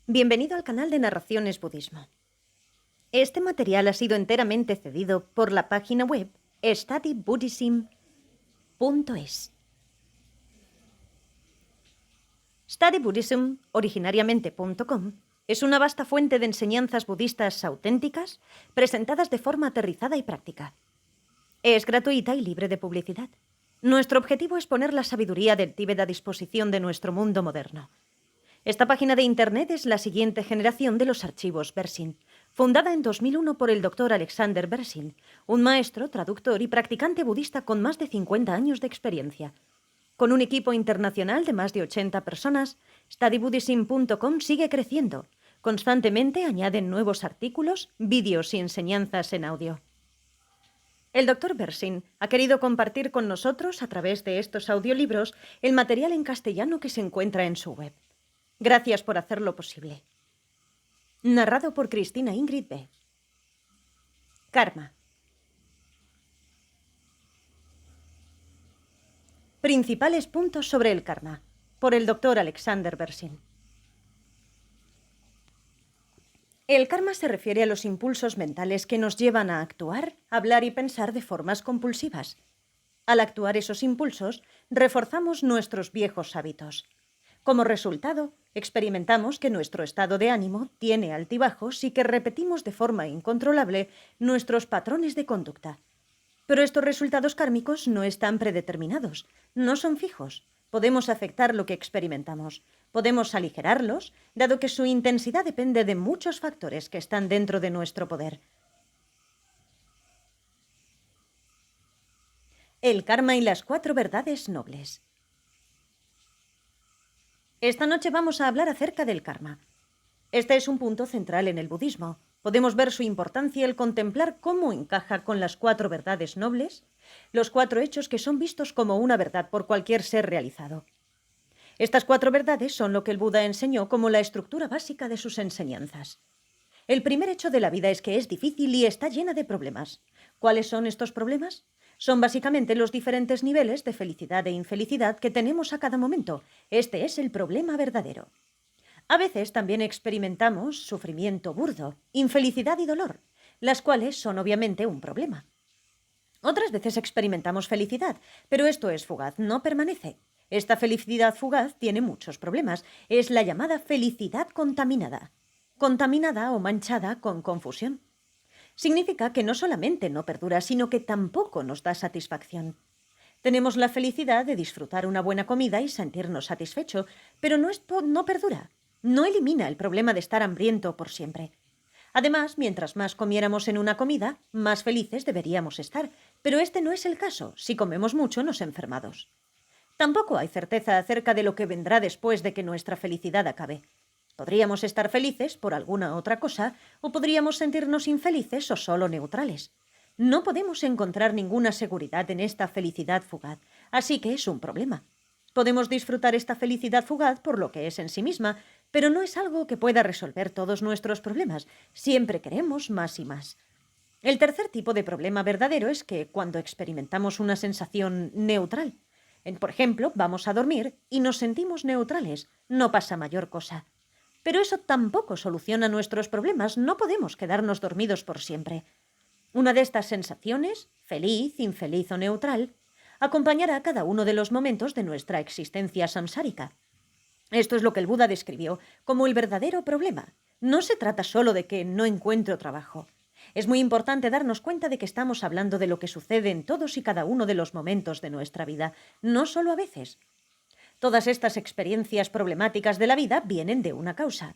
Bienvenido al canal de Narraciones Budismo. Este material ha sido enteramente cedido por la página web studybuddhism.es. Studybuddhism, originariamente.com, es una vasta fuente de enseñanzas budistas auténticas presentadas de forma aterrizada y práctica. Es gratuita y libre de publicidad. Nuestro objetivo es poner la sabiduría del Tíbet a disposición de nuestro mundo moderno. Esta página de Internet es la siguiente generación de los archivos Bersin, fundada en 2001 por el Dr. Alexander Bersin, un maestro, traductor y practicante budista con más de 50 años de experiencia. Con un equipo internacional de más de 80 personas, studybuddhism.com sigue creciendo. Constantemente añaden nuevos artículos, vídeos y enseñanzas en audio. El Dr. Bersin ha querido compartir con nosotros, a través de estos audiolibros, el material en castellano que se encuentra en su web. Gracias por hacerlo posible. Narrado por Cristina Ingrid B. Karma. Principales puntos sobre el karma, por el Dr. Alexander Bersin. El karma se refiere a los impulsos mentales que nos llevan a actuar, hablar y pensar de formas compulsivas. Al actuar esos impulsos, reforzamos nuestros viejos hábitos. Como resultado, experimentamos que nuestro estado de ánimo tiene altibajos y que repetimos de forma incontrolable nuestros patrones de conducta. Pero estos resultados kármicos no están predeterminados, no son fijos. Podemos afectar lo que experimentamos, podemos aligerarlos, dado que su intensidad depende de muchos factores que están dentro de nuestro poder. El karma y las 4 verdades nobles. Esta noche vamos a hablar acerca del karma. Este es un punto central en el budismo. Podemos ver su importancia al contemplar cómo encaja con las 4 verdades nobles, los 4 hechos que son vistos como una verdad por cualquier ser realizado. Estas 4 verdades son lo que el Buda enseñó como la estructura básica de sus enseñanzas. El primer hecho de la vida es que es difícil y está llena de problemas. ¿Cuáles son estos problemas? Son básicamente los diferentes niveles de felicidad e infelicidad que tenemos a cada momento. Este es el problema verdadero. A veces también experimentamos sufrimiento burdo, infelicidad y dolor, las cuales son obviamente un problema. Otras veces experimentamos felicidad, pero esto es fugaz, no permanece. Esta felicidad fugaz tiene muchos problemas. Es la llamada felicidad contaminada. Contaminada o manchada con confusión. Significa que no solamente no perdura, sino que tampoco nos da satisfacción. Tenemos la felicidad de disfrutar una buena comida y sentirnos satisfecho, pero no perdura. No elimina el problema de estar hambriento por siempre. Además, mientras más comiéramos en una comida, más felices deberíamos estar, pero este no es el caso. Si comemos mucho, nos enfermamos. Tampoco hay certeza acerca de lo que vendrá después de que nuestra felicidad acabe. Podríamos estar felices por alguna otra cosa, o podríamos sentirnos infelices o solo neutrales. No podemos encontrar ninguna seguridad en esta felicidad fugaz, así que es un problema. Podemos disfrutar esta felicidad fugaz por lo que es en sí misma, pero no es algo que pueda resolver todos nuestros problemas. Siempre queremos más y más. El tercer tipo de problema verdadero es que cuando experimentamos una sensación neutral, por ejemplo, vamos a dormir y nos sentimos neutrales, no pasa mayor cosa. Pero eso tampoco soluciona nuestros problemas, no podemos quedarnos dormidos por siempre. Una de estas sensaciones, feliz, infeliz o neutral, acompañará a cada uno de los momentos de nuestra existencia samsárica. Esto es lo que el Buda describió como el verdadero problema. No se trata solo de que no encuentro trabajo. Es muy importante darnos cuenta de que estamos hablando de lo que sucede en todos y cada uno de los momentos de nuestra vida, no solo a veces. Todas estas experiencias problemáticas de la vida vienen de una causa.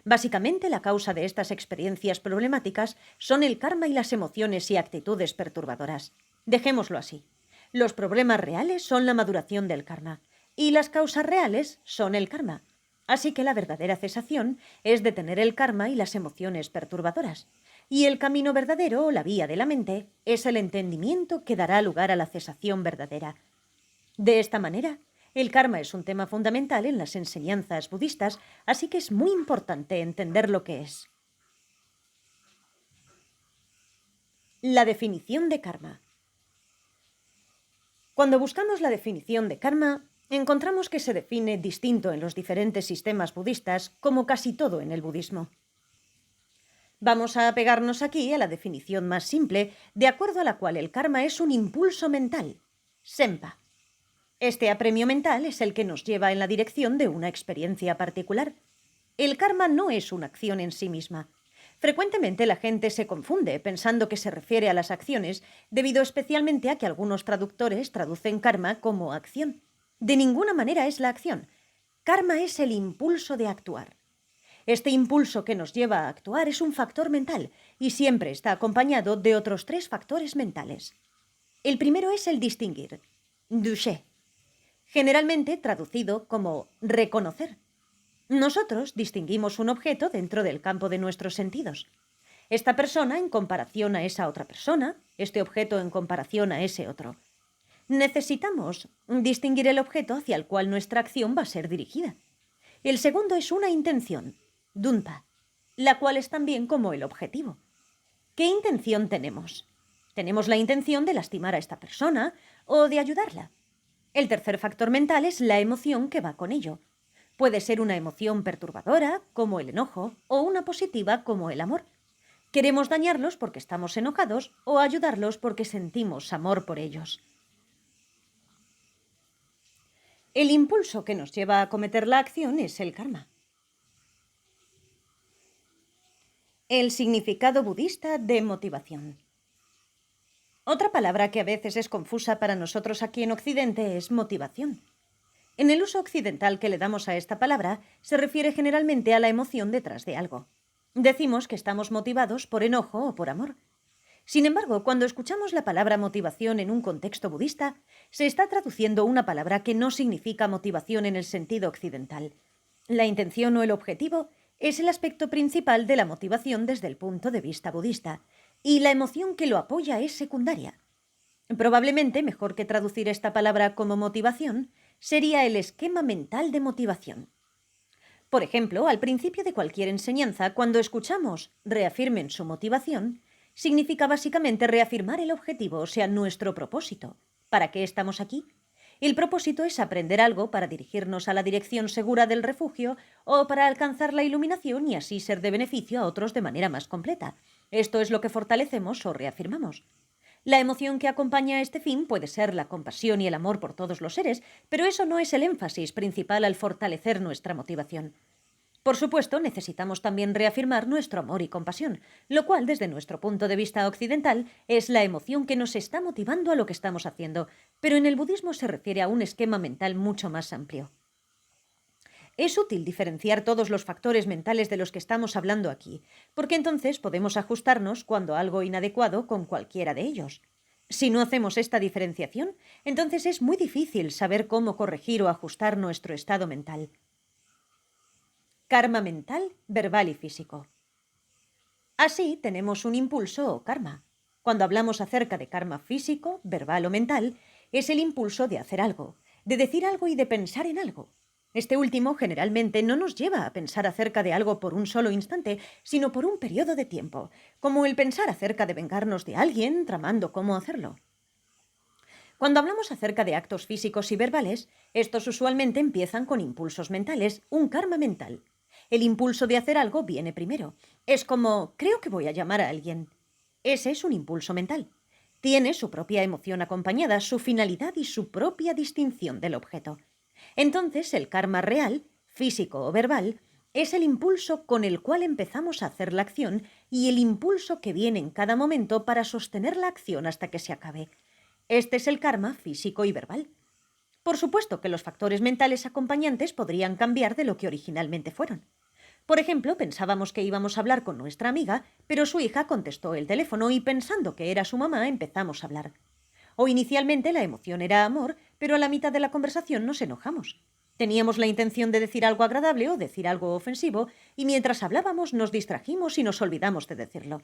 Básicamente, la causa de estas experiencias problemáticas son el karma y las emociones y actitudes perturbadoras. Dejémoslo así. Los problemas reales son la maduración del karma, y las causas reales son el karma. Así que la verdadera cesación es detener el karma y las emociones perturbadoras. Y el camino verdadero, o la vía de la mente, es el entendimiento que dará lugar a la cesación verdadera. De esta manera, el karma es un tema fundamental en las enseñanzas budistas, así que es muy importante entender lo que es. La definición de karma. Cuando buscamos la definición de karma, encontramos que se define distinto en los diferentes sistemas budistas, como casi todo en el budismo. Vamos a apegarnos aquí a la definición más simple, de acuerdo a la cual el karma es un impulso mental, senpa. Este apremio mental es el que nos lleva en la dirección de una experiencia particular. El karma no es una acción en sí misma. Frecuentemente la gente se confunde pensando que se refiere a las acciones, debido especialmente a que algunos traductores traducen karma como acción. De ninguna manera es la acción. Karma es el impulso de actuar. Este impulso que nos lleva a actuar es un factor mental y siempre está acompañado de otros 3 factores mentales. El primero es el distinguir, douché, generalmente traducido como reconocer. Nosotros distinguimos un objeto dentro del campo de nuestros sentidos. Esta persona en comparación a esa otra persona, este objeto en comparación a ese otro. Necesitamos distinguir el objeto hacia el cual nuestra acción va a ser dirigida. El segundo es una intención, dunpa, la cual es también como el objetivo. ¿Qué intención tenemos? ¿Tenemos la intención de lastimar a esta persona o de ayudarla? El tercer factor mental es la emoción que va con ello. Puede ser una emoción perturbadora, como el enojo, o una positiva, como el amor. Queremos dañarlos porque estamos enojados o ayudarlos porque sentimos amor por ellos. El impulso que nos lleva a cometer la acción es el karma. El significado budista de motivación. Otra palabra que a veces es confusa para nosotros aquí en Occidente es motivación. En el uso occidental que le damos a esta palabra, se refiere generalmente a la emoción detrás de algo. Decimos que estamos motivados por enojo o por amor. Sin embargo, cuando escuchamos la palabra motivación en un contexto budista, se está traduciendo una palabra que no significa motivación en el sentido occidental. La intención o el objetivo es el aspecto principal de la motivación desde el punto de vista budista, y la emoción que lo apoya es secundaria. Probablemente mejor que traducir esta palabra como motivación sería el esquema mental de motivación. Por ejemplo, al principio de cualquier enseñanza, cuando escuchamos reafirmen su motivación, significa básicamente reafirmar el objetivo, o sea, nuestro propósito. ¿Para qué estamos aquí? El propósito es aprender algo para dirigirnos a la dirección segura del refugio o para alcanzar la iluminación y así ser de beneficio a otros de manera más completa. Esto es lo que fortalecemos o reafirmamos. La emoción que acompaña a este fin puede ser la compasión y el amor por todos los seres, pero eso no es el énfasis principal al fortalecer nuestra motivación. Por supuesto, necesitamos también reafirmar nuestro amor y compasión, lo cual, desde nuestro punto de vista occidental, es la emoción que nos está motivando a lo que estamos haciendo, pero en el budismo se refiere a un esquema mental mucho más amplio. Es útil diferenciar todos los factores mentales de los que estamos hablando aquí, porque entonces podemos ajustarnos cuando algo inadecuado con cualquiera de ellos. Si no hacemos esta diferenciación, entonces es muy difícil saber cómo corregir o ajustar nuestro estado mental. Karma mental, verbal y físico. Así tenemos un impulso o karma. Cuando hablamos acerca de karma físico, verbal o mental, es el impulso de hacer algo, de decir algo y de pensar en algo. Este último generalmente no nos lleva a pensar acerca de algo por un solo instante, sino por un periodo de tiempo, como el pensar acerca de vengarnos de alguien, tramando cómo hacerlo. Cuando hablamos acerca de actos físicos y verbales, estos usualmente empiezan con impulsos mentales, un karma mental. El impulso de hacer algo viene primero. Es como, creo que voy a llamar a alguien. Ese es un impulso mental. Tiene su propia emoción acompañada, su finalidad y su propia distinción del objeto. Entonces, el karma real, físico o verbal, es el impulso con el cual empezamos a hacer la acción y el impulso que viene en cada momento para sostener la acción hasta que se acabe. Este es el karma físico y verbal. Por supuesto que los factores mentales acompañantes podrían cambiar de lo que originalmente fueron. Por ejemplo, pensábamos que íbamos a hablar con nuestra amiga, pero su hija contestó el teléfono y pensando que era su mamá empezamos a hablar. O inicialmente la emoción era amor, pero a la mitad de la conversación nos enojamos. Teníamos la intención de decir algo agradable o decir algo ofensivo, y mientras hablábamos nos distrajimos y nos olvidamos de decirlo.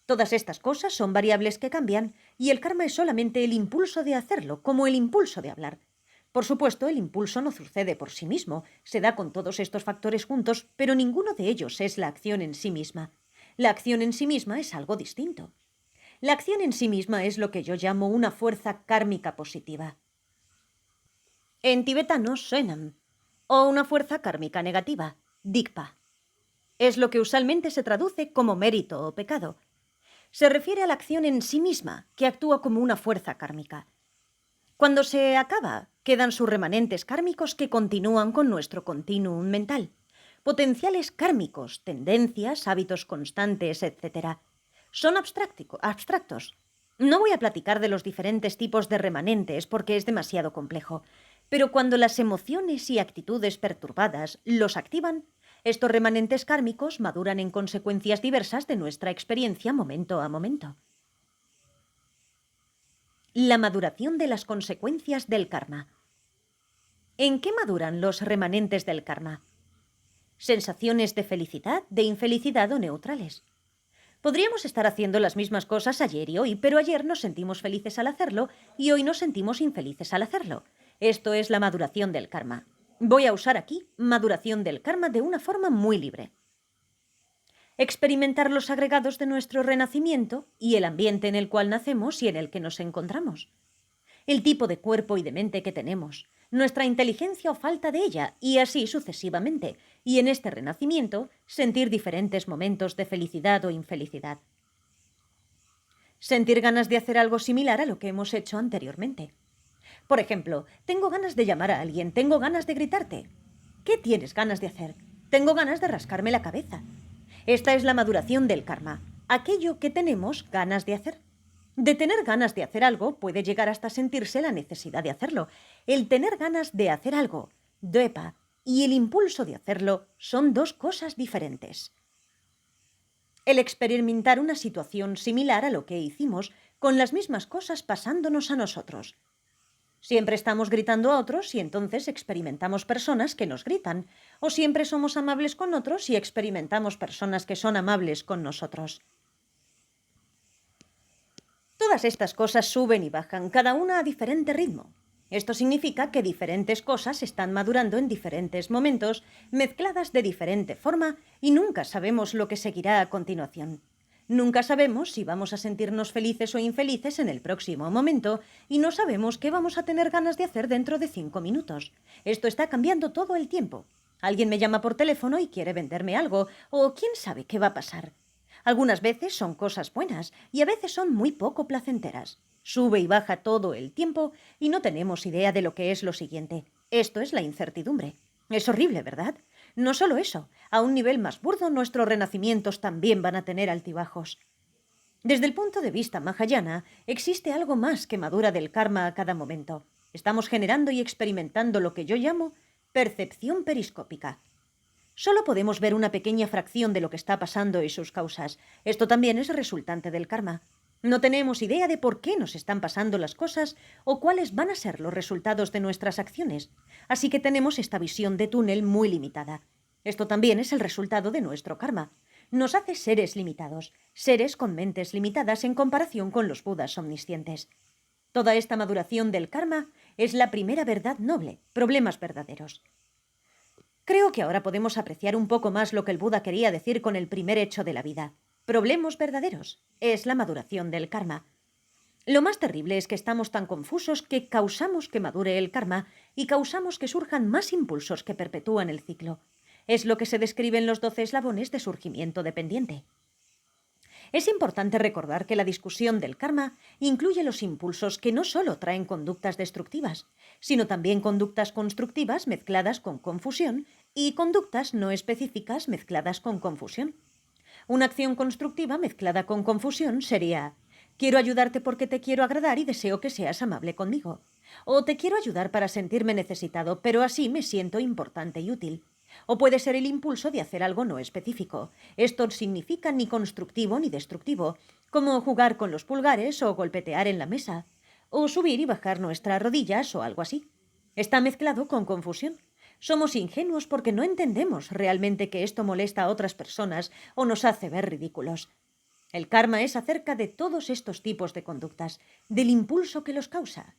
Todas estas cosas son variables que cambian, y el karma es solamente el impulso de hacerlo, como el impulso de hablar. Por supuesto, el impulso no sucede por sí mismo, se da con todos estos factores juntos, pero ninguno de ellos es la acción en sí misma. La acción en sí misma es algo distinto. La acción en sí misma es lo que yo llamo una fuerza kármica positiva. en tibetano Shenam, o una fuerza kármica negativa, Dikpa. Es lo que usualmente se traduce como mérito o pecado. Se refiere a la acción en sí misma, que actúa como una fuerza kármica. Cuando se acaba, quedan sus remanentes kármicos que continúan con nuestro continuum mental. Potenciales kármicos, tendencias, hábitos constantes, etc. Son abstractos. No voy a platicar de los diferentes tipos de remanentes porque es demasiado complejo, pero cuando las emociones y actitudes perturbadas los activan, estos remanentes kármicos maduran en consecuencias diversas de nuestra experiencia momento a momento. La maduración de las consecuencias del karma. ¿En qué maduran los remanentes del karma? Sensaciones de felicidad, de infelicidad o neutrales. Podríamos estar haciendo las mismas cosas ayer y hoy, pero ayer nos sentimos felices al hacerlo y hoy nos sentimos infelices al hacerlo. Esto es la maduración del karma. Voy a usar aquí maduración del karma de una forma muy libre. Experimentar los agregados de nuestro renacimiento y el ambiente en el cual nacemos y en el que nos encontramos. El tipo de cuerpo y de mente que tenemos, nuestra inteligencia o falta de ella, y así sucesivamente, y en este renacimiento sentir diferentes momentos de felicidad o infelicidad. Sentir ganas de hacer algo similar a lo que hemos hecho anteriormente. Por ejemplo, tengo ganas de llamar a alguien, tengo ganas de gritarte. ¿Qué tienes ganas de hacer? Tengo ganas de rascarme la cabeza. Esta es la maduración del karma, aquello que tenemos ganas de hacer. De tener ganas de hacer algo puede llegar hasta sentirse la necesidad de hacerlo. El tener ganas de hacer algo, dvepa, y el impulso de hacerlo son dos cosas diferentes. El experimentar una situación similar a lo que hicimos con las mismas cosas pasándonos a nosotros. Siempre estamos gritando a otros y entonces experimentamos personas que nos gritan, o siempre somos amables con otros y experimentamos personas que son amables con nosotros. Todas estas cosas suben y bajan, cada una a diferente ritmo. Esto significa que diferentes cosas están madurando en diferentes momentos, mezcladas de diferente forma, y nunca sabemos lo que seguirá a continuación. Nunca sabemos si vamos a sentirnos felices o infelices en el próximo momento, y no sabemos qué vamos a tener ganas de hacer dentro de 5 minutos. Esto está cambiando todo el tiempo. Alguien me llama por teléfono y quiere venderme algo, o quién sabe qué va a pasar. Algunas veces son cosas buenas y a veces son muy poco placenteras. Sube y baja todo el tiempo y no tenemos idea de lo que es lo siguiente. Esto es la incertidumbre. Es horrible, ¿verdad? No solo eso, a un nivel más burdo nuestros renacimientos también van a tener altibajos. Desde el punto de vista mahayana, existe algo más que madura del karma a cada momento. Estamos generando y experimentando lo que yo llamo percepción periscópica. Solo podemos ver una pequeña fracción de lo que está pasando y sus causas. Esto también es resultante del karma. No tenemos idea de por qué nos están pasando las cosas o cuáles van a ser los resultados de nuestras acciones. Así que tenemos esta visión de túnel muy limitada. Esto también es el resultado de nuestro karma. Nos hace seres limitados, seres con mentes limitadas en comparación con los budas omniscientes. Toda esta maduración del karma es la primera verdad noble, problemas verdaderos. Creo que ahora podemos apreciar un poco más lo que el Buda quería decir con el primer hecho de la vida. Problemas verdaderos. Es la maduración del karma. Lo más terrible es que estamos tan confusos que causamos que madure el karma y causamos que surjan más impulsos que perpetúan el ciclo. Es lo que se describe en los 12 eslabones de surgimiento dependiente. Es importante recordar que la discusión del karma incluye los impulsos que no solo traen conductas destructivas, sino también conductas constructivas mezcladas con confusión y conductas no específicas mezcladas con confusión. Una acción constructiva mezclada con confusión sería: quiero ayudarte porque te quiero agradar y deseo que seas amable conmigo. O te quiero ayudar para sentirme necesitado, pero así me siento importante y útil. O puede ser el impulso de hacer algo no específico. Esto no significa ni constructivo ni destructivo, como jugar con los pulgares o golpetear en la mesa, o subir y bajar nuestras rodillas o algo así. Está mezclado con confusión. Somos ingenuos porque no entendemos realmente que esto molesta a otras personas o nos hace ver ridículos. El karma es acerca de todos estos tipos de conductas, del impulso que los causa.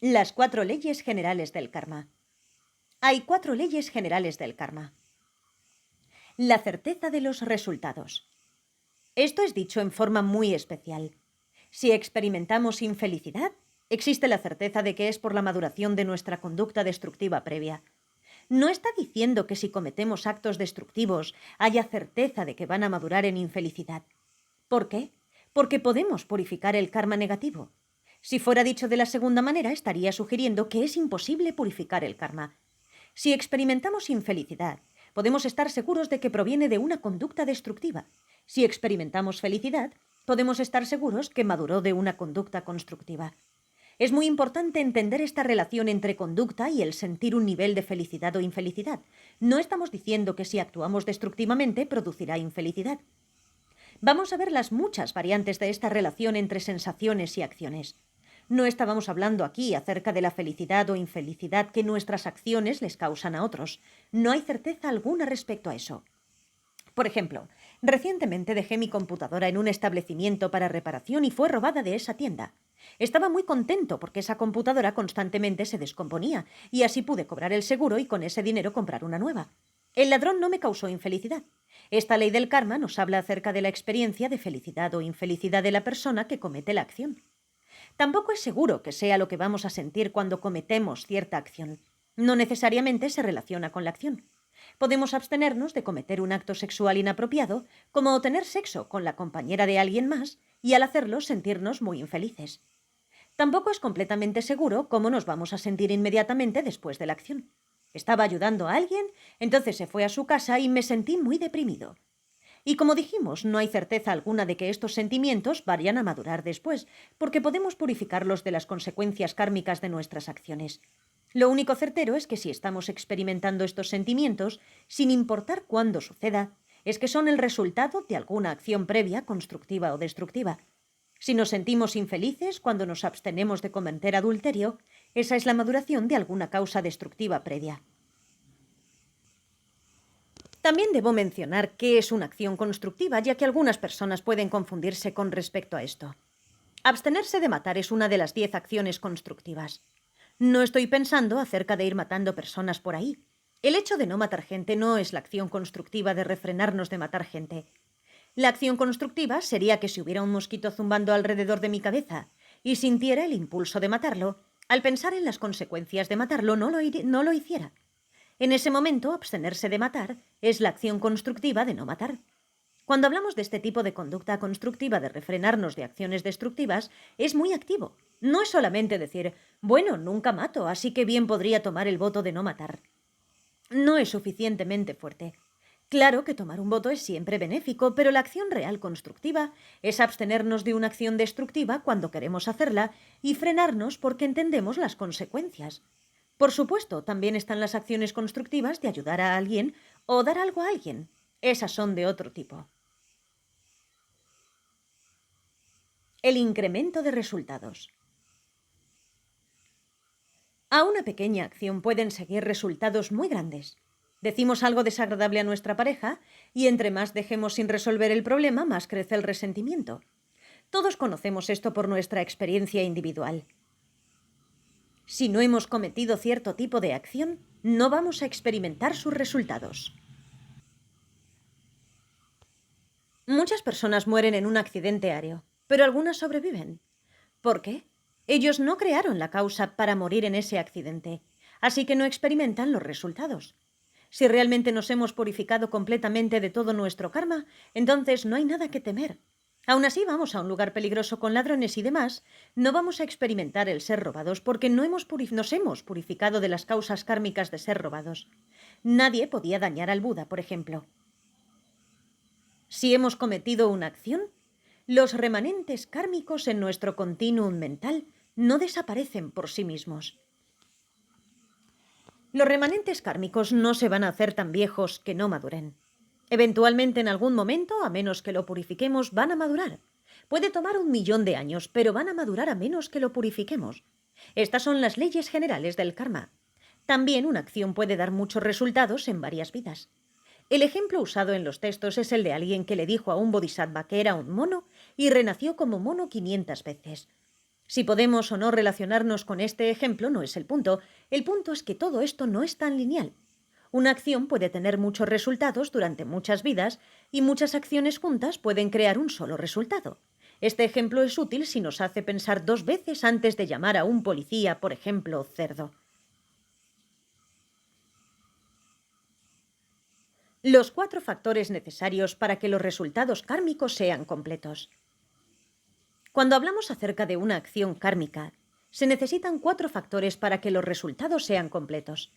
Las 4 leyes generales del karma. Hay 4 leyes generales del karma. La certeza de los resultados. Esto es dicho en forma muy especial. Si experimentamos infelicidad, Existe la certeza de que es por la maduración de nuestra conducta destructiva previa. No está diciendo que si cometemos actos destructivos haya certeza de que van a madurar en infelicidad. ¿Por qué? Porque podemos purificar el karma negativo. Si fuera dicho de la segunda manera, estaría sugiriendo que es imposible purificar el karma. Si experimentamos infelicidad, podemos estar seguros de que proviene de una conducta destructiva. Si experimentamos felicidad, podemos estar seguros que maduró de una conducta constructiva. Es muy importante entender esta relación entre conducta y el sentir un nivel de felicidad o infelicidad. No estamos diciendo que si actuamos destructivamente producirá infelicidad. Vamos a ver las muchas variantes de esta relación entre sensaciones y acciones. No estábamos hablando aquí acerca de la felicidad o infelicidad que nuestras acciones les causan a otros. No hay certeza alguna respecto a eso. Por ejemplo, recientemente dejé mi computadora en un establecimiento para reparación y fue robada de esa tienda. Estaba muy contento porque esa computadora constantemente se descomponía y así pude cobrar el seguro y con ese dinero comprar una nueva. El ladrón no me causó infelicidad. Esta ley del karma nos habla acerca de la experiencia de felicidad o infelicidad de la persona que comete la acción. Tampoco es seguro que sea lo que vamos a sentir cuando cometemos cierta acción. No necesariamente se relaciona con la acción. Podemos abstenernos de cometer un acto sexual inapropiado, como tener sexo con la compañera de alguien más, y al hacerlo sentirnos muy infelices. Tampoco es completamente seguro cómo nos vamos a sentir inmediatamente después de la acción. Estaba ayudando a alguien, entonces se fue a su casa y me sentí muy deprimido. Y como dijimos, no hay certeza alguna de que estos sentimientos vayan a madurar después, porque podemos purificarlos de las consecuencias kármicas de nuestras acciones. Lo único certero es que si estamos experimentando estos sentimientos, sin importar cuándo suceda, es que son el resultado de alguna acción previa, constructiva o destructiva. Si nos sentimos infelices cuando nos abstenemos de cometer adulterio, esa es la maduración de alguna causa destructiva previa. También debo mencionar qué es una acción constructiva, ya que algunas personas pueden confundirse con respecto a esto. Abstenerse de matar es una de las 10 acciones constructivas. No estoy pensando acerca de ir matando personas por ahí. El hecho de no matar gente no es la acción constructiva de refrenarnos de matar gente. La acción constructiva sería que si hubiera un mosquito zumbando alrededor de mi cabeza y sintiera el impulso de matarlo, al pensar en las consecuencias de matarlo no lo hiciera. En ese momento, abstenerse de matar es la acción constructiva de no matar. Cuando hablamos de este tipo de conducta constructiva de refrenarnos de acciones destructivas, es muy activo. No es solamente decir, bueno, nunca mato, así que bien podría tomar el voto de no matar. No es suficientemente fuerte. Claro que tomar un voto es siempre benéfico, pero la acción real constructiva es abstenernos de una acción destructiva cuando queremos hacerla y frenarnos porque entendemos las consecuencias. Por supuesto, también están las acciones constructivas de ayudar a alguien o dar algo a alguien. Esas son de otro tipo. El incremento de resultados. A una pequeña acción pueden seguir resultados muy grandes. Decimos algo desagradable a nuestra pareja y entre más dejemos sin resolver el problema, más crece el resentimiento. Todos conocemos esto por nuestra experiencia individual. Si no hemos cometido cierto tipo de acción, no vamos a experimentar sus resultados. Muchas personas mueren en un accidente aéreo, pero algunas sobreviven. ¿Por qué? Ellos no crearon la causa para morir en ese accidente, así que no experimentan los resultados. Si realmente nos hemos purificado completamente de todo nuestro karma, entonces no hay nada que temer. Aún así vamos a un lugar peligroso con ladrones y demás, no vamos a experimentar el ser robados porque nos hemos purificado de las causas kármicas de ser robados. Nadie podía dañar al Buda, por ejemplo. Si hemos cometido una acción, los remanentes kármicos en nuestro continuum mental no desaparecen por sí mismos. Los remanentes kármicos no se van a hacer tan viejos que no maduren. Eventualmente, en algún momento, a menos que lo purifiquemos, van a madurar. Puede tomar 1.000.000 de años, pero van a madurar a menos que lo purifiquemos. Estas son las leyes generales del karma. También una acción puede dar muchos resultados en varias vidas. El ejemplo usado en los textos es el de alguien que le dijo a un bodhisattva que era un mono y renació como mono 500 veces. Si podemos o no relacionarnos con este ejemplo no es el punto. El punto es que todo esto no es tan lineal. Una acción puede tener muchos resultados durante muchas vidas y muchas acciones juntas pueden crear un solo resultado. Este ejemplo es útil si nos hace pensar 2 veces antes de llamar a un policía, por ejemplo, cerdo. Los 4 factores necesarios para que los resultados kármicos sean completos. Cuando hablamos acerca de una acción kármica, se necesitan 4 factores para que los resultados sean completos.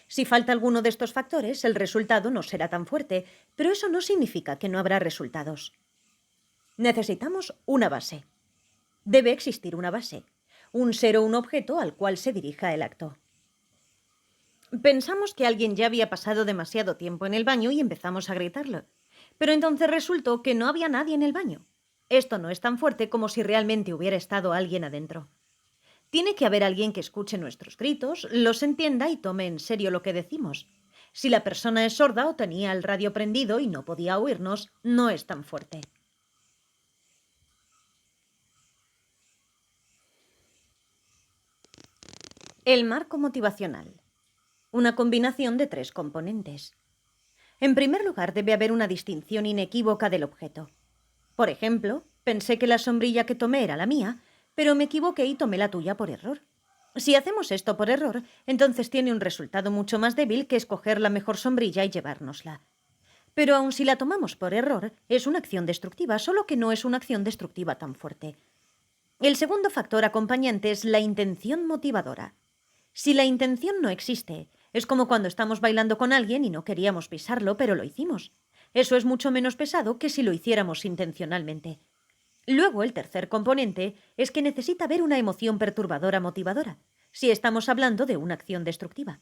Si falta alguno de estos factores, el resultado no será tan fuerte, pero eso no significa que no habrá resultados. Necesitamos una base. Debe existir una base, un ser o un objeto al cual se dirija el acto. Pensamos que alguien ya había pasado demasiado tiempo en el baño y empezamos a gritarlo. Pero entonces resultó que no había nadie en el baño. Esto no es tan fuerte como si realmente hubiera estado alguien adentro. Tiene que haber alguien que escuche nuestros gritos, los entienda y tome en serio lo que decimos. Si la persona es sorda o tenía el radio prendido y no podía oírnos, no es tan fuerte. El marco motivacional. Una combinación de 3 componentes. En primer lugar, debe haber una distinción inequívoca del objeto. Por ejemplo, pensé que la sombrilla que tomé era la mía, pero me equivoqué y tomé la tuya por error. Si hacemos esto por error, entonces tiene un resultado mucho más débil que escoger la mejor sombrilla y llevárnosla. Pero aun si la tomamos por error, es una acción destructiva, solo que no es una acción destructiva tan fuerte. El segundo factor acompañante es la intención motivadora. Si la intención no existe, es como cuando estamos bailando con alguien y no queríamos pisarlo, pero lo hicimos. Eso es mucho menos pesado que si lo hiciéramos intencionalmente. Luego, el tercer componente es que necesita haber una emoción perturbadora motivadora, si estamos hablando de una acción destructiva.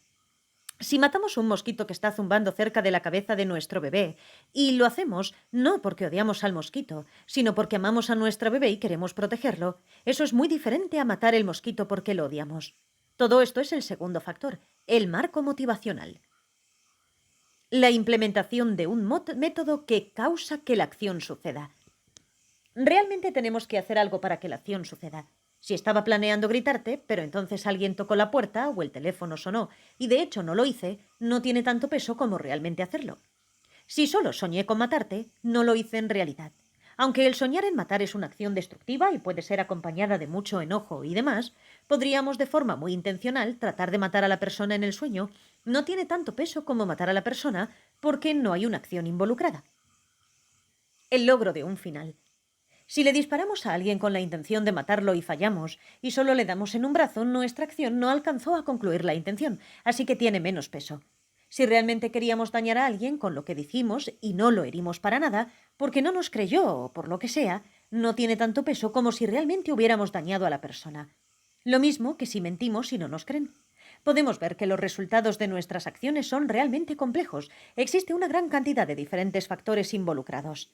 Si matamos un mosquito que está zumbando cerca de la cabeza de nuestro bebé, y lo hacemos no porque odiamos al mosquito, sino porque amamos a nuestro bebé y queremos protegerlo, eso es muy diferente a matar el mosquito porque lo odiamos. Todo esto es el segundo factor, el marco motivacional. La implementación de un método que causa que la acción suceda. Realmente tenemos que hacer algo para que la acción suceda. Si estaba planeando gritarte, pero entonces alguien tocó la puerta o el teléfono sonó, y de hecho no lo hice, no tiene tanto peso como realmente hacerlo. Si solo soñé con matarte, no lo hice en realidad. Aunque el soñar en matar es una acción destructiva y puede ser acompañada de mucho enojo y demás, podríamos de forma muy intencional tratar de matar a la persona en el sueño. No tiene tanto peso como matar a la persona porque no hay una acción involucrada. El logro de un final. Si le disparamos a alguien con la intención de matarlo y fallamos, y solo le damos en un brazo, nuestra acción no alcanzó a concluir la intención, así que tiene menos peso. Si realmente queríamos dañar a alguien con lo que dijimos y no lo herimos para nada, porque no nos creyó o por lo que sea, no tiene tanto peso como si realmente hubiéramos dañado a la persona. Lo mismo que si mentimos y no nos creen. Podemos ver que los resultados de nuestras acciones son realmente complejos. Existe una gran cantidad de diferentes factores involucrados.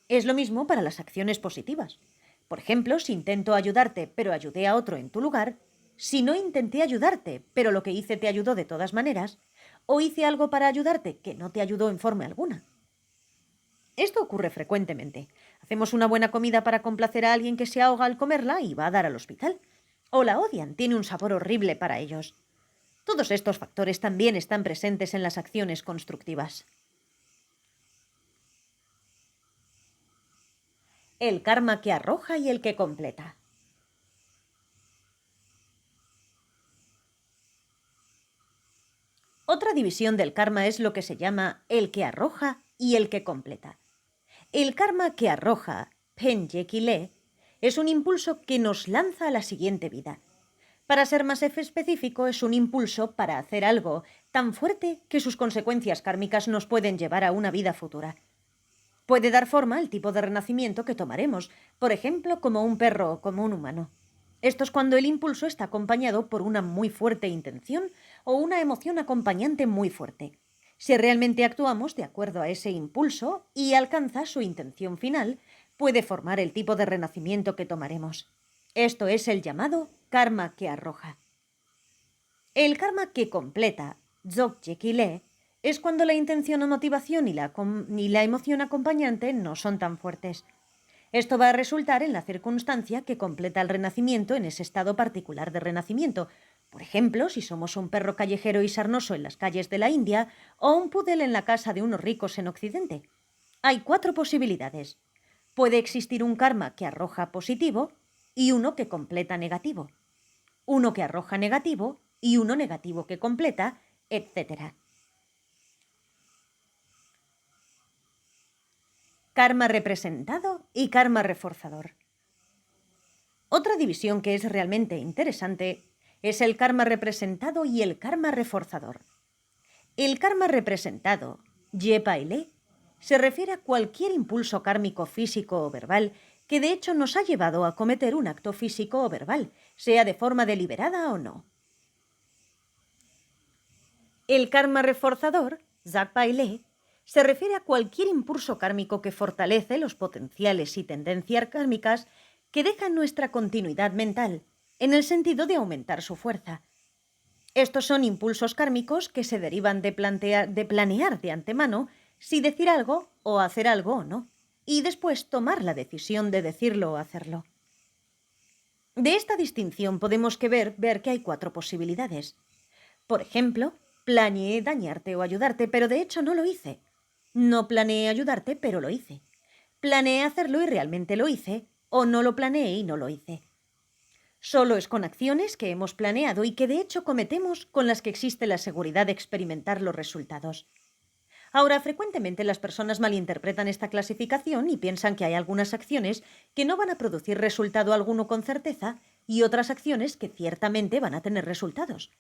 Es lo mismo para las acciones positivas. Por ejemplo, si intento ayudarte, pero ayudé a otro en tu lugar, si no intenté ayudarte, pero lo que hice te ayudó de todas maneras, o hice algo para ayudarte que no te ayudó en forma alguna. Esto ocurre frecuentemente. Hacemos una buena comida para complacer a alguien que se ahoga al comerla y va a dar al hospital. O la odian, tiene un sabor horrible para ellos. Todos estos factores también están presentes en las acciones constructivas. El karma que arroja y el que completa. Otra división del karma es lo que se llama el que arroja y el que completa. El karma que arroja, Penjekile, es un impulso que nos lanza a la siguiente vida. Para ser más específico, es un impulso para hacer algo tan fuerte que sus consecuencias kármicas nos pueden llevar a una vida futura. Puede dar forma al tipo de renacimiento que tomaremos, por ejemplo, como un perro o como un humano. Esto es cuando el impulso está acompañado por una muy fuerte intención o una emoción acompañante muy fuerte. Si realmente actuamos de acuerdo a ese impulso y alcanza su intención final, puede formar el tipo de renacimiento que tomaremos. Esto es el llamado karma que arroja. El karma que completa, Dzogchen, es cuando la intención o motivación y la emoción acompañante no son tan fuertes. Esto va a resultar en la circunstancia que completa el renacimiento en ese estado particular de renacimiento. Por ejemplo, si somos un perro callejero y sarnoso en las calles de la India o un pudel en la casa de unos ricos en Occidente. Hay 4 posibilidades. Puede existir un karma que arroja positivo y uno que completa negativo, uno que arroja negativo y uno negativo que completa, etc. Karma representado y karma reforzador. Otra división que es realmente interesante es el karma representado y el karma reforzador. El karma representado, Ye-Paile, se refiere a cualquier impulso kármico físico o verbal que de hecho nos ha llevado a cometer un acto físico o verbal, sea de forma deliberada o no. El karma reforzador, Zak-Paile, se refiere a cualquier impulso kármico que fortalece los potenciales y tendencias kármicas que dejan nuestra continuidad mental, en el sentido de aumentar su fuerza. Estos son impulsos kármicos que se derivan de planear de antemano si decir algo o hacer algo o no, y después tomar la decisión de decirlo o hacerlo. De esta distinción podemos ver que hay 4 posibilidades. Por ejemplo, planeé dañarte o ayudarte, pero de hecho no lo hice. No planeé ayudarte, pero lo hice. Planeé hacerlo y realmente lo hice, o no lo planeé y no lo hice. Solo es con acciones que hemos planeado y que de hecho cometemos con las que existe la seguridad de experimentar los resultados. Ahora, frecuentemente las personas malinterpretan esta clasificación y piensan que hay algunas acciones que no van a producir resultado alguno con certeza y otras acciones que ciertamente van a tener resultados.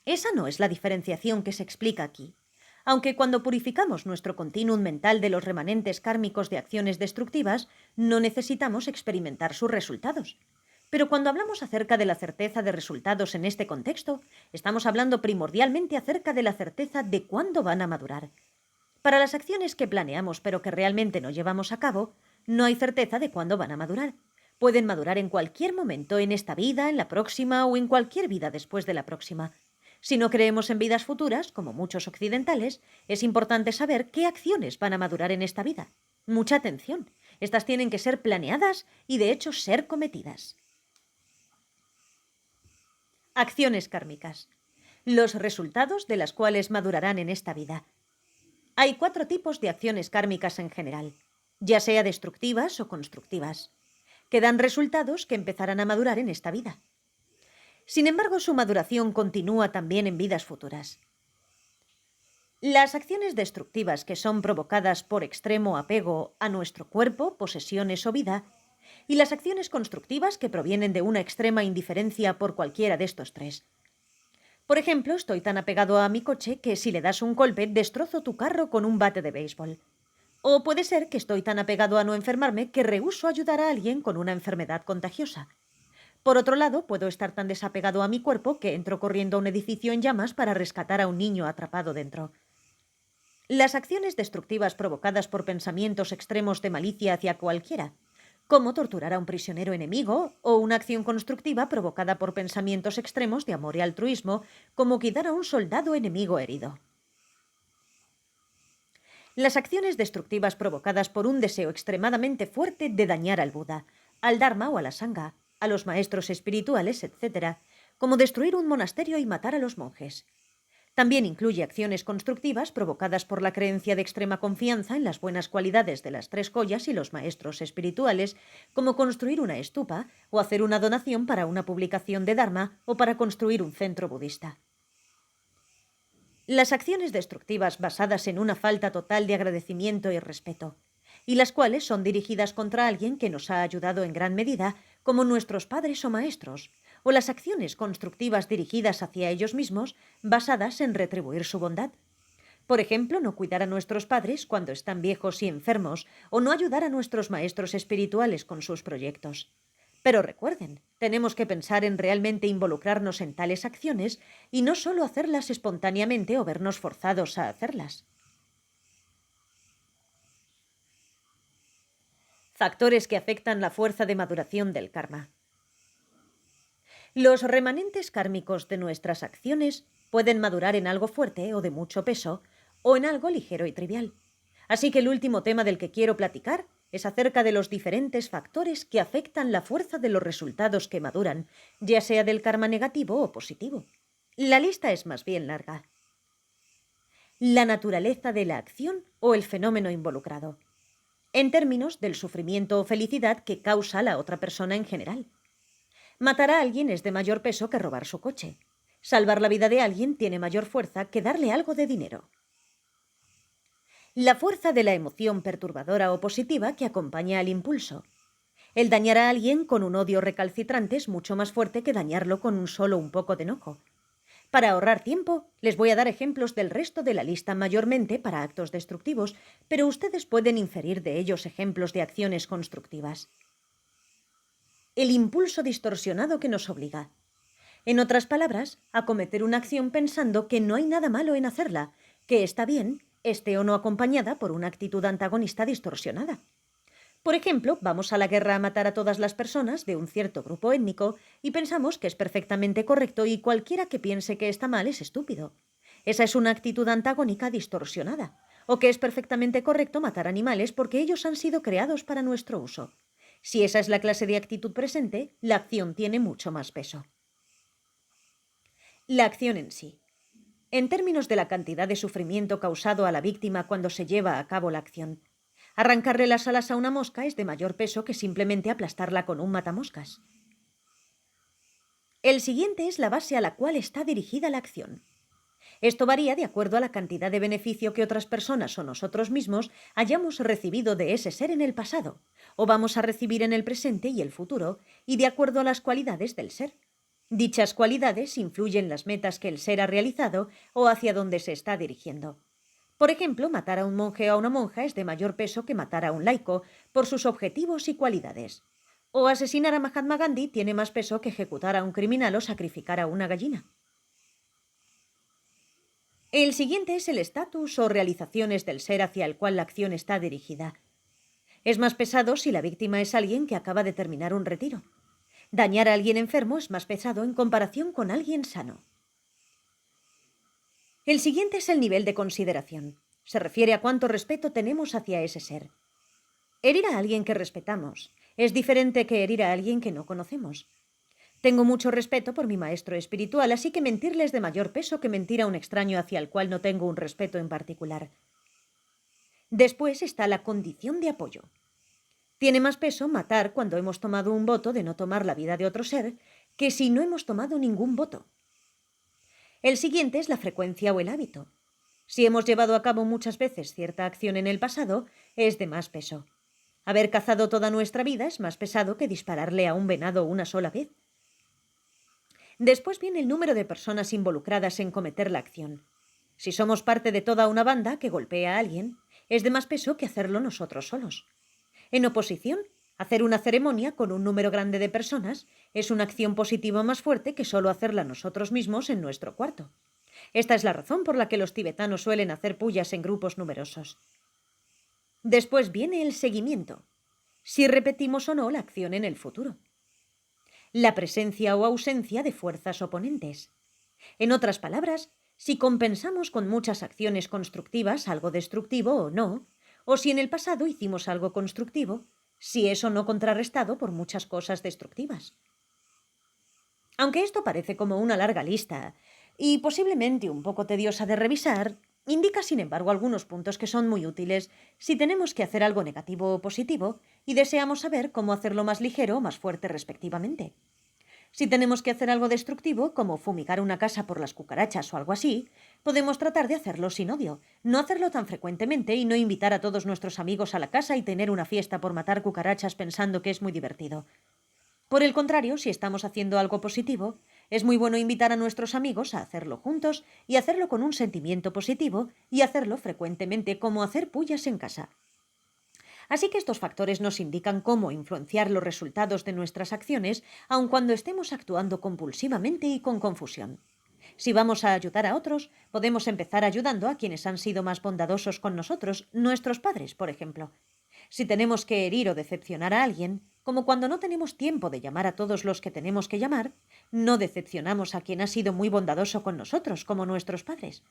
Esa no es la diferenciación que se explica aquí. Aunque cuando purificamos nuestro continuum mental de los remanentes kármicos de acciones destructivas, no necesitamos experimentar sus resultados. Pero cuando hablamos acerca de la certeza de resultados en este contexto, estamos hablando primordialmente acerca de la certeza de cuándo van a madurar. Para las acciones que planeamos pero que realmente no llevamos a cabo, no hay certeza de cuándo van a madurar. Pueden madurar en cualquier momento, en esta vida, en la próxima o en cualquier vida después de la próxima. Si no creemos en vidas futuras, como muchos occidentales, es importante saber qué acciones van a madurar en esta vida. Mucha atención. Estas tienen que ser planeadas y, de hecho, ser cometidas. Acciones kármicas. Los resultados de las cuales madurarán en esta vida. Hay 4 tipos de acciones kármicas en general, ya sea destructivas o constructivas, que dan resultados que empezarán a madurar en esta vida. Sin embargo, su maduración continúa también en vidas futuras. Las acciones destructivas que son provocadas por extremo apego a nuestro cuerpo, posesiones o vida, y las acciones constructivas que provienen de una extrema indiferencia por cualquiera de estos 3. Por ejemplo, estoy tan apegado a mi coche que si le das un golpe destrozo tu carro con un bate de béisbol. O puede ser que estoy tan apegado a no enfermarme que rehúso ayudar a alguien con una enfermedad contagiosa. Por otro lado, puedo estar tan desapegado a mi cuerpo que entro corriendo a un edificio en llamas para rescatar a un niño atrapado dentro. Las acciones destructivas provocadas por pensamientos extremos de malicia hacia cualquiera, como torturar a un prisionero enemigo, o una acción constructiva provocada por pensamientos extremos de amor y altruismo, como cuidar a un soldado enemigo herido. Las acciones destructivas provocadas por un deseo extremadamente fuerte de dañar al Buda, al Dharma o a la Sangha, a los maestros espirituales, etc., como destruir un monasterio y matar a los monjes. También incluye acciones constructivas provocadas por la creencia de extrema confianza en las buenas cualidades de las 3 collas y los maestros espirituales, como construir una estupa o hacer una donación para una publicación de Dharma o para construir un centro budista. Las acciones destructivas basadas en una falta total de agradecimiento y respeto, y las cuales son dirigidas contra alguien que nos ha ayudado en gran medida, como nuestros padres o maestros, o las acciones constructivas dirigidas hacia ellos mismos, basadas en retribuir su bondad. Por ejemplo, no cuidar a nuestros padres cuando están viejos y enfermos, o no ayudar a nuestros maestros espirituales con sus proyectos. Pero recuerden, tenemos que pensar en realmente involucrarnos en tales acciones y no solo hacerlas espontáneamente o vernos forzados a hacerlas. Factores que afectan la fuerza de maduración del karma. Los remanentes kármicos de nuestras acciones pueden madurar en algo fuerte o de mucho peso, o en algo ligero y trivial. Así que el último tema del que quiero platicar es acerca de los diferentes factores que afectan la fuerza de los resultados que maduran, ya sea del karma negativo o positivo. La lista es más bien larga. La naturaleza de la acción o el fenómeno involucrado. en términos del sufrimiento o felicidad que causa la otra persona en general. Matar a alguien es de mayor peso que robar su coche. Salvar la vida de alguien tiene mayor fuerza que darle algo de dinero. La fuerza de la emoción perturbadora o positiva que acompaña al impulso. El dañar a alguien con un odio recalcitrante es mucho más fuerte que dañarlo con un poco de enojo. Para ahorrar tiempo, les voy a dar ejemplos del resto de la lista mayormente para actos destructivos, pero ustedes pueden inferir de ellos ejemplos de acciones constructivas. El impulso distorsionado que nos obliga. En otras palabras, a cometer una acción pensando que no hay nada malo en hacerla, que está bien, esté o no acompañada por una actitud antagonista distorsionada. Por ejemplo, vamos a la guerra a matar a todas las personas de un cierto grupo étnico y pensamos que es perfectamente correcto y cualquiera que piense que está mal es estúpido. Esa es una actitud antagónica distorsionada. O que es perfectamente correcto matar animales porque ellos han sido creados para nuestro uso. Si esa es la clase de actitud presente, la acción tiene mucho más peso. La acción en sí. En términos de la cantidad de sufrimiento causado a la víctima cuando se lleva a cabo la acción, arrancarle las alas a una mosca es de mayor peso que simplemente aplastarla con un matamoscas. El siguiente es la base a la cual está dirigida la acción. Esto varía de acuerdo a la cantidad de beneficio que otras personas o nosotros mismos hayamos recibido de ese ser en el pasado, o vamos a recibir en el presente y el futuro, y de acuerdo a las cualidades del ser. Dichas cualidades influyen en las metas que el ser ha realizado o hacia dónde se está dirigiendo. Por ejemplo, matar a un monje o a una monja es de mayor peso que matar a un laico por sus objetivos y cualidades. O asesinar a Mahatma Gandhi tiene más peso que ejecutar a un criminal o sacrificar a una gallina. El siguiente es el estatus o realizaciones del ser hacia el cual la acción está dirigida. Es más pesado si la víctima es alguien que acaba de terminar un retiro. Dañar a alguien enfermo es más pesado en comparación con alguien sano. El siguiente es el nivel de consideración. Se refiere a cuánto respeto tenemos hacia ese ser. Herir a alguien que respetamos es diferente que herir a alguien que no conocemos. Tengo mucho respeto por mi maestro espiritual, así que mentirle es de mayor peso que mentir a un extraño hacia el cual no tengo un respeto en particular. Después está la condición de apoyo. Tiene más peso matar cuando hemos tomado un voto de no tomar la vida de otro ser que si no hemos tomado ningún voto. El siguiente es la frecuencia o el hábito. Si hemos llevado a cabo muchas veces cierta acción en el pasado, es de más peso. Haber cazado toda nuestra vida es más pesado que dispararle a un venado una sola vez. Después viene el número de personas involucradas en cometer la acción. Si somos parte de toda una banda que golpea a alguien, es de más peso que hacerlo nosotros solos. En oposición, hacer una ceremonia con un número grande de personas es una acción positiva más fuerte que solo hacerla nosotros mismos en nuestro cuarto. Esta es la razón por la que los tibetanos suelen hacer pullas en grupos numerosos. Después viene el seguimiento. Si repetimos o no la acción en el futuro. La presencia o ausencia de fuerzas oponentes. En otras palabras, si compensamos con muchas acciones constructivas algo destructivo o no, o si en el pasado hicimos algo constructivo, si eso no contrarrestado por muchas cosas destructivas. Aunque esto parece como una larga lista y posiblemente un poco tediosa de revisar, indica sin embargo algunos puntos que son muy útiles si tenemos que hacer algo negativo o positivo y deseamos saber cómo hacerlo más ligero o más fuerte respectivamente. Si tenemos que hacer algo destructivo, como fumigar una casa por las cucarachas o algo así, podemos tratar de hacerlo sin odio, no hacerlo tan frecuentemente y no invitar a todos nuestros amigos a la casa y tener una fiesta por matar cucarachas pensando que es muy divertido. Por el contrario, si estamos haciendo algo positivo, es muy bueno invitar a nuestros amigos a hacerlo juntos y hacerlo con un sentimiento positivo y hacerlo frecuentemente como hacer pullas en casa. Así que estos factores nos indican cómo influenciar los resultados de nuestras acciones, aun cuando estemos actuando compulsivamente y con confusión. Si vamos a ayudar a otros, podemos empezar ayudando a quienes han sido más bondadosos con nosotros, nuestros padres, por ejemplo. Si tenemos que herir o decepcionar a alguien, como cuando no tenemos tiempo de llamar a todos los que tenemos que llamar, no decepcionamos a quien ha sido muy bondadoso con nosotros, como nuestros padres.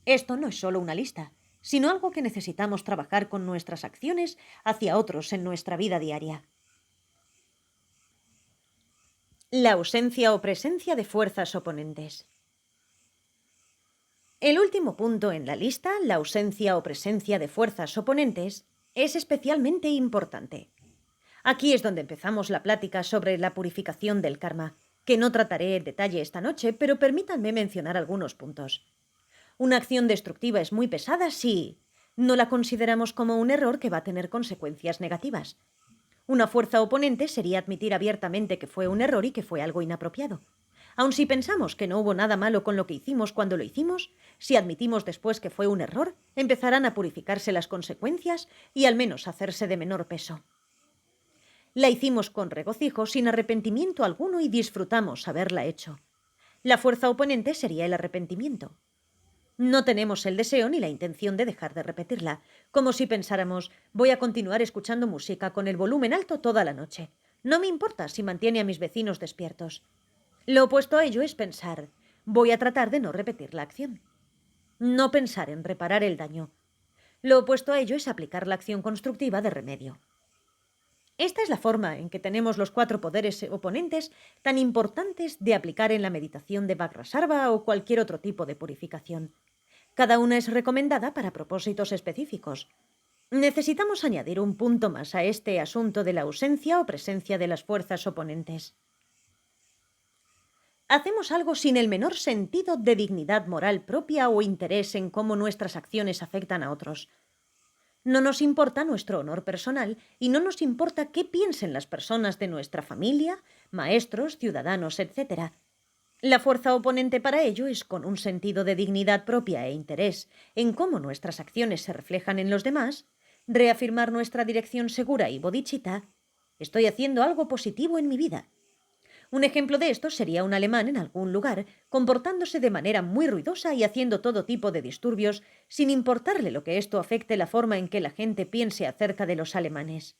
Esto no es solo una lista, sino algo que necesitamos trabajar con nuestras acciones hacia otros en nuestra vida diaria. La ausencia o presencia de fuerzas oponentes. El último punto en la lista, la ausencia o presencia de fuerzas oponentes, es especialmente importante. Aquí es donde empezamos la plática sobre la purificación del karma, que no trataré en detalle esta noche, pero permítanme mencionar algunos puntos. Una acción destructiva es muy pesada si no la consideramos como un error que va a tener consecuencias negativas. Una fuerza oponente sería admitir abiertamente que fue un error y que fue algo inapropiado. Aun si pensamos que no hubo nada malo con lo que hicimos cuando lo hicimos, si admitimos después que fue un error, empezarán a purificarse las consecuencias y al menos hacerse de menor peso. La hicimos con regocijo, sin arrepentimiento alguno, y disfrutamos haberla hecho. La fuerza oponente sería el arrepentimiento. No tenemos el deseo ni la intención de dejar de repetirla, como si pensáramos, voy a continuar escuchando música con el volumen alto toda la noche. No me importa si mantiene a mis vecinos despiertos. Lo opuesto a ello es pensar, voy a tratar de no repetir la acción. No pensar en reparar el daño. Lo opuesto a ello es aplicar la acción constructiva de remedio. Esta es la forma en que tenemos los 4 poderes oponentes tan importantes de aplicar en la meditación de Vajrasarva o cualquier otro tipo de purificación. Cada una es recomendada para propósitos específicos. Necesitamos añadir un punto más a este asunto de la ausencia o presencia de las fuerzas oponentes. Hacemos algo sin el menor sentido de dignidad moral propia o interés en cómo nuestras acciones afectan a otros. No nos importa nuestro honor personal y no nos importa qué piensen las personas de nuestra familia, maestros, ciudadanos, etc. La fuerza oponente para ello es, con un sentido de dignidad propia e interés en cómo nuestras acciones se reflejan en los demás, reafirmar nuestra dirección segura y bodhicitta. Estoy haciendo algo positivo en mi vida. Un ejemplo de esto sería un alemán en algún lugar comportándose de manera muy ruidosa y haciendo todo tipo de disturbios sin importarle lo que esto afecte la forma en que la gente piense acerca de los alemanes.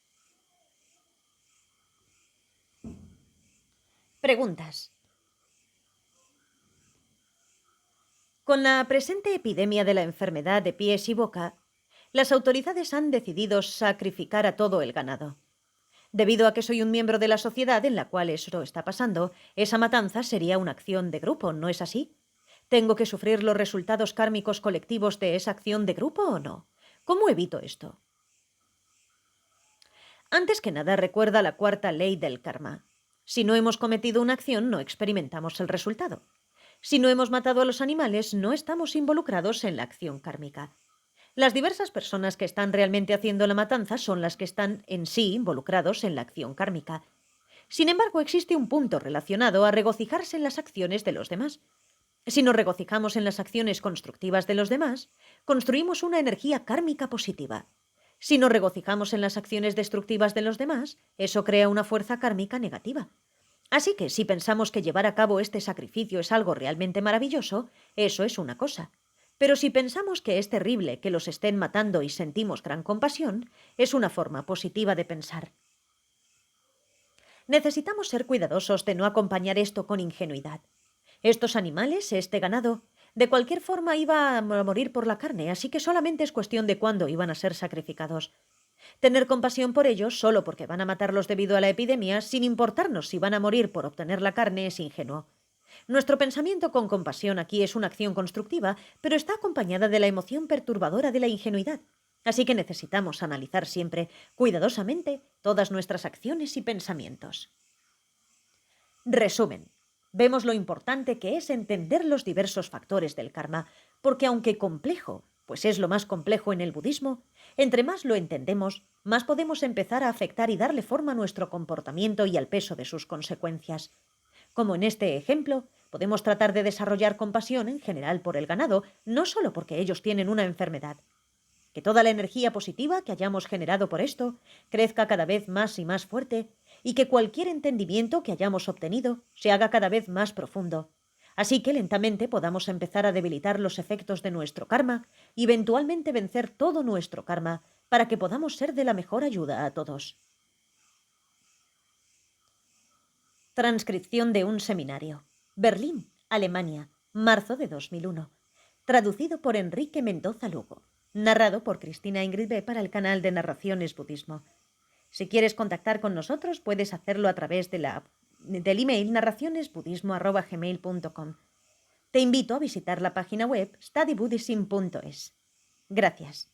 Preguntas. Con la presente epidemia de la enfermedad de pies y boca, las autoridades han decidido sacrificar a todo el ganado. Debido a que soy un miembro de la sociedad en la cual eso está pasando, esa matanza sería una acción de grupo, ¿no es así? ¿Tengo que sufrir los resultados kármicos colectivos de esa acción de grupo o no? ¿Cómo evito esto? Antes que nada, recuerda la 4ª ley del karma. Si no hemos cometido una acción, no experimentamos el resultado. Si no hemos matado a los animales, no estamos involucrados en la acción kármica. Las diversas personas que están realmente haciendo la matanza son las que están en sí involucrados en la acción kármica. Sin embargo, existe un punto relacionado a regocijarse en las acciones de los demás. Si nos regocijamos en las acciones constructivas de los demás, construimos una energía kármica positiva. Si nos regocijamos en las acciones destructivas de los demás, eso crea una fuerza kármica negativa. Así que si pensamos que llevar a cabo este sacrificio es algo realmente maravilloso, eso es una cosa. Pero si pensamos que es terrible que los estén matando y sentimos gran compasión, es una forma positiva de pensar. Necesitamos ser cuidadosos de no acompañar esto con ingenuidad. Estos animales, este ganado, de cualquier forma iba a morir por la carne, así que solamente es cuestión de cuándo iban a ser sacrificados. Tener compasión por ellos solo porque van a matarlos debido a la epidemia, sin importarnos si van a morir por obtener la carne, es ingenuo. Nuestro pensamiento con compasión aquí es una acción constructiva, pero está acompañada de la emoción perturbadora de la ingenuidad. Así que necesitamos analizar siempre, cuidadosamente, todas nuestras acciones y pensamientos. Resumen. Vemos lo importante que es entender los diversos factores del karma, porque aunque complejo, pues es lo más complejo en el budismo, entre más lo entendemos, más podemos empezar a afectar y darle forma a nuestro comportamiento y al peso de sus consecuencias. Como en este ejemplo, podemos tratar de desarrollar compasión en general por el ganado, no solo porque ellos tienen una enfermedad. Que toda la energía positiva que hayamos generado por esto crezca cada vez más y más fuerte y que cualquier entendimiento que hayamos obtenido se haga cada vez más profundo. Así que lentamente podamos empezar a debilitar los efectos de nuestro karma y eventualmente vencer todo nuestro karma para que podamos ser de la mejor ayuda a todos. Transcripción de un seminario. Berlín, Alemania, marzo de 2001. Traducido por Enrique Mendoza Lugo. Narrado por Cristina Ingrid B. para el canal de Narraciones Budismo. Si quieres contactar con nosotros, puedes hacerlo a través del email narracionesbudismo@gmail.com. Te invito a visitar la página web studybuddhism.es. Gracias.